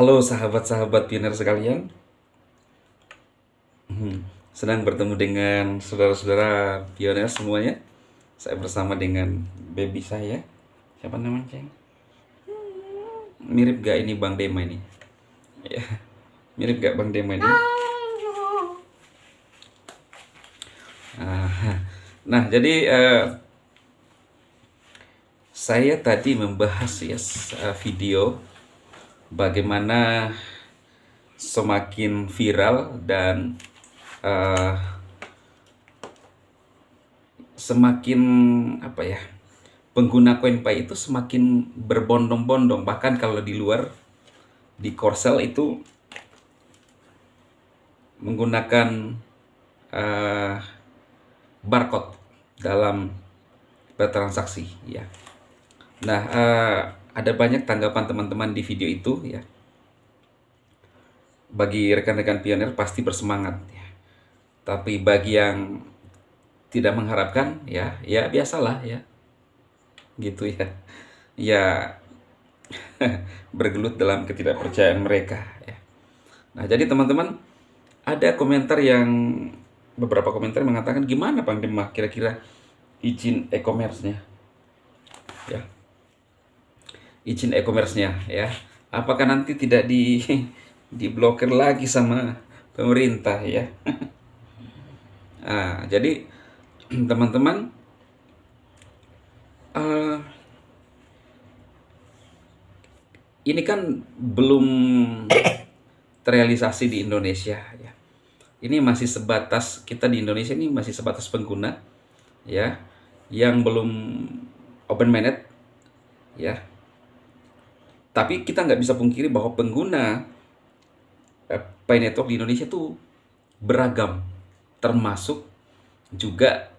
Halo sahabat-sahabat pioner sekalian. Senang bertemu dengan saudara-saudara pioner semuanya. Saya bersama dengan baby saya. Siapa namanya, Ceng? Mirip gak ini Bang Dema ini? Ya, mirip gak Bang Dema ini? Nah, jadi saya tadi membahas ya video bagaimana semakin viral dan eh, semakin apa ya, pengguna CoinPay itu semakin berbondong-bondong. Bahkan kalau di luar, di Korsel itu menggunakan eh, barcode dalam bertransaksi ya. Nah, ada banyak tanggapan teman-teman di video itu ya. Bagi rekan-rekan pionir pasti bersemangat ya. Tapi bagi yang tidak mengharapkan ya, ya biasalah ya. Gitu ya. Ya bergelut dalam ketidakpercayaan mereka ya. Nah, jadi teman-teman, ada komentar yang beberapa komentar mengatakan gimana Bang Demah kira-kira izin e-commerce-nya ya. Izin e-commerce-nya ya. Apakah nanti tidak diblokir lagi sama pemerintah ya? Nah, jadi teman-teman, ini kan belum terrealisasi di Indonesia ya. Ini masih sebatas, kita di Indonesia ini masih sebatas pengguna ya, yang belum open minded ya. Tapi kita nggak bisa pungkiri bahwa pengguna Pay Network di Indonesia tuh beragam, termasuk juga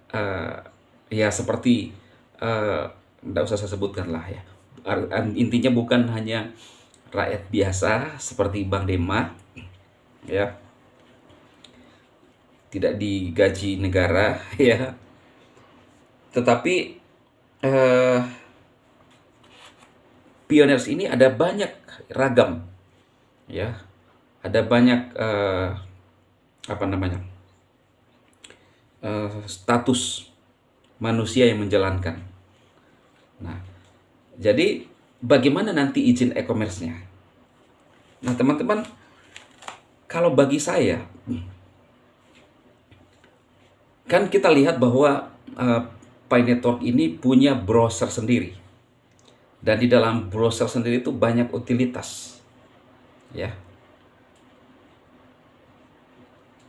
ya seperti nggak usah saya sebutkan lah ya. Intinya bukan hanya rakyat biasa seperti Bang Dema ya, tidak digaji negara ya, tetapi pioneers ini ada banyak ragam ya, ada banyak apa namanya, status manusia yang menjalankan. Nah, jadi bagaimana nanti izin e-commerce-nya? Nah, teman-teman, kalau bagi saya, kan kita lihat bahwa Pi Network ini punya browser sendiri. Dan di dalam browser sendiri itu banyak utilitas. Ya.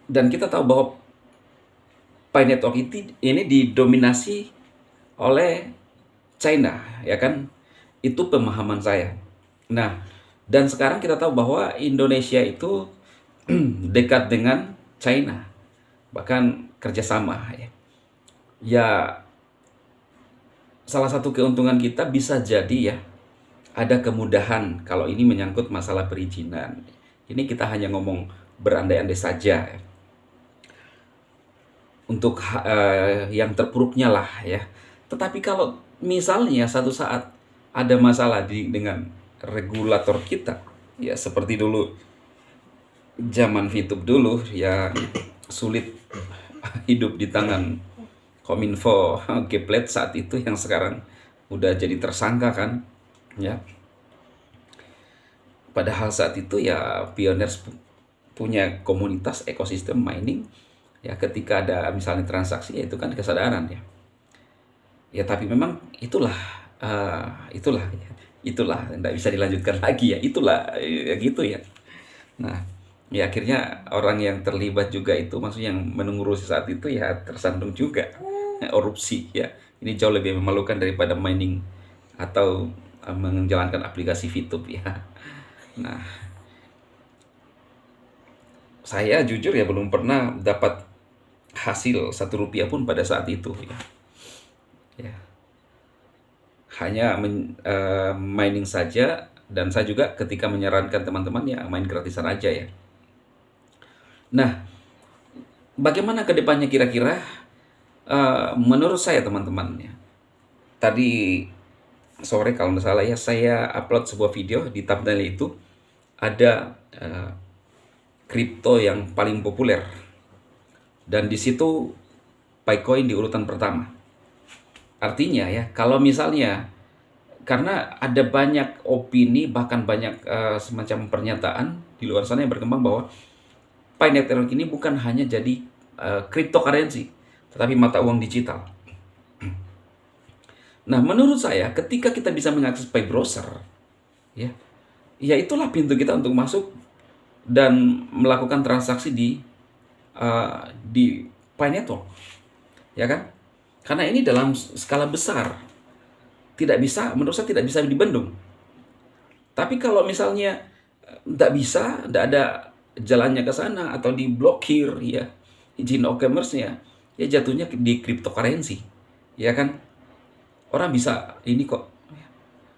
Dan kita tahu bahwa Pi Network ini didominasi oleh China, ya kan? Itu pemahaman saya. Nah, dan sekarang kita tahu bahwa Indonesia itu dekat dengan China, bahkan kerjasama ya. Ya, salah satu keuntungan kita bisa jadi ya, ada kemudahan kalau ini menyangkut masalah perizinan. Ini kita hanya ngomong berandai-andai saja ya. Untuk yang terpuruknya lah ya. Tetapi kalau misalnya satu saat ada masalah dengan regulator kita, ya seperti dulu zaman VTube dulu yang sulit hidup di tangan Kominfo Geplet saat itu, yang sekarang udah jadi tersangka kan ya. Padahal saat itu ya Pioneers punya komunitas ekosistem mining ya, ketika ada misalnya transaksi ya itu kan kesadaran ya. Ya tapi memang itulah itulah tidak bisa dilanjutkan lagi ya, itulah ya gitu ya. Nah, ya akhirnya orang yang terlibat juga itu, maksudnya yang mengurusi saat itu ya tersandung juga korupsi ya. Ini jauh lebih memalukan daripada mining atau menjalankan aplikasi VTube ya. Nah, saya jujur ya belum pernah dapat hasil 1 rupiah pun pada saat itu ya. Ya. Hanya mining saja, dan saya juga ketika menyarankan teman-teman ya main gratisan aja ya. Nah, bagaimana ke depannya kira-kira? Menurut saya teman-teman ya, tadi sore kalau nggak salah ya saya upload sebuah video di thumbnail itu, ada kripto yang paling populer, dan di situ Bitcoin di urutan pertama. Artinya ya, kalau misalnya karena ada banyak opini, bahkan banyak semacam pernyataan di luar sana yang berkembang bahwa Pi Network ini bukan hanya jadi cryptocurrency, tetapi mata uang digital. Nah, menurut saya ketika kita bisa mengakses Pi browser, ya, ya itulah pintu kita untuk masuk dan melakukan transaksi di Pi Network, ya kan? Karena ini dalam skala besar, tidak bisa, menurut saya tidak bisa dibendung. Tapi kalau misalnya tidak bisa, tidak ada jalannya ke sana atau diblokir ya izin e-commerce-nya, ya jatuhnya di cryptocurrency, ya kan? Orang bisa ini kok,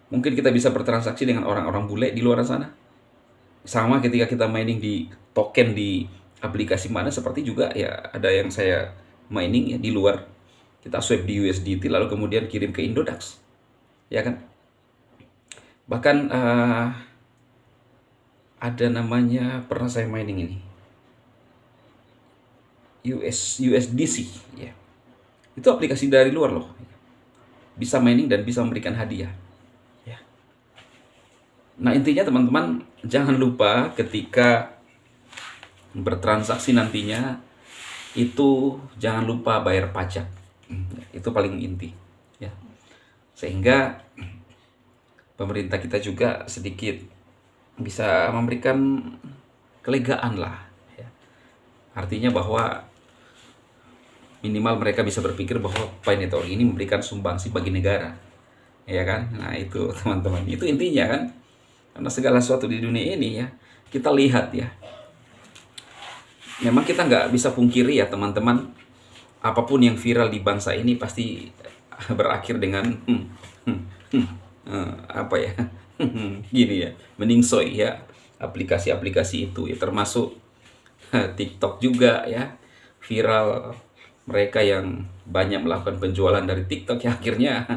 mungkin kita bisa bertransaksi dengan orang-orang bule di luar sana. Sama ketika kita mining di token di aplikasi mana, seperti juga ya ada yang saya mining ya di luar, kita swap di USDT lalu kemudian kirim ke Indodax, ya kan? Bahkan ada namanya, pernah saya mining ini USDC ya, itu aplikasi dari luar loh, bisa mining dan bisa memberikan hadiah ya. Nah, intinya teman-teman jangan lupa ketika bertransaksi nantinya itu jangan lupa bayar pajak. Itu paling inti ya. Sehingga pemerintah kita juga sedikit bisa memberikan kelegaan lah ya. Artinya bahwa minimal mereka bisa berpikir bahwa Pi Network ini memberikan sumbangsi bagi negara, ya kan? Nah itu teman-teman, itu intinya kan. Karena segala sesuatu di dunia ini ya, kita lihat ya, memang kita nggak bisa pungkiri ya teman-teman, apapun yang viral di bangsa ini pasti berakhir dengan apa ya, gini ya, meningsoy ya, aplikasi-aplikasi itu ya, termasuk TikTok juga ya, viral mereka yang banyak melakukan penjualan dari TikTok ya akhirnya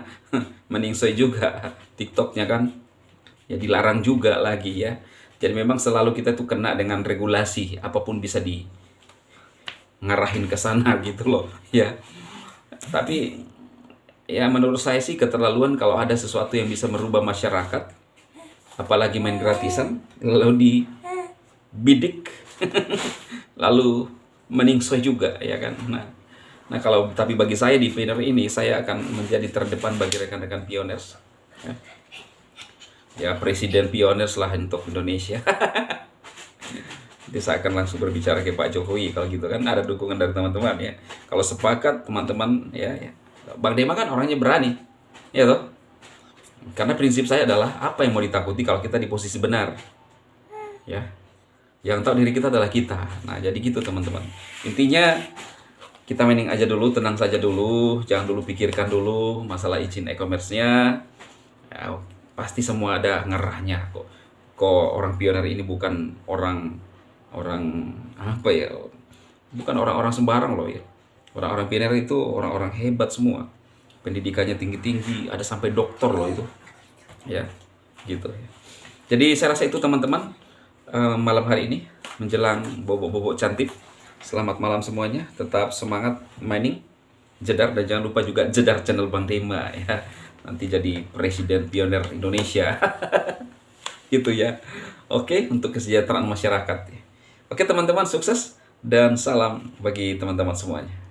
meningsoy juga TikToknya kan, ya dilarang juga lagi ya. Jadi memang selalu kita tuh kena dengan regulasi, apapun bisa di ngarahin ke sana gitu loh ya. Tapi ya menurut saya sih keterlaluan kalau ada sesuatu yang bisa merubah masyarakat, apalagi main gratisan, lalu dibidik lalu meningsoy juga ya kan. Nah kalau tapi bagi saya di Pioneer ini, saya akan menjadi terdepan bagi rekan-rekan Pioners ya, presiden Pioners lah untuk Indonesia. Jadi saya akan langsung berbicara ke Pak Jokowi kalau gitu kan, ada dukungan dari teman-teman ya. Kalau sepakat teman-teman ya, Bang Dema kan orangnya berani ya toh, karena prinsip saya adalah apa yang mau ditakuti kalau kita di posisi benar ya, yang tahu diri kita adalah kita. Nah jadi gitu teman-teman, intinya kita mining aja dulu, tenang saja dulu, jangan dulu pikirkan dulu masalah izin e-commerce-nya ya, pasti semua ada ngerahnya kok. Orang Pioneer ini bukan orang apa ya, bukan orang-orang sembarang loh ya. Orang-orang Pioneer itu orang-orang hebat semua, pendidikannya tinggi-tinggi, ada sampai doktor loh itu ya, gitu ya. Jadi saya rasa itu teman-teman, malam hari ini menjelang bobok-bobok cantik, selamat malam semuanya, tetap semangat mining, jedar, dan jangan lupa juga jedar channel Bang Dema ya, nanti jadi presiden Pioneer Indonesia. Gitu ya. Oke, untuk kesejahteraan masyarakat. Oke teman-teman, sukses dan salam bagi teman-teman semuanya.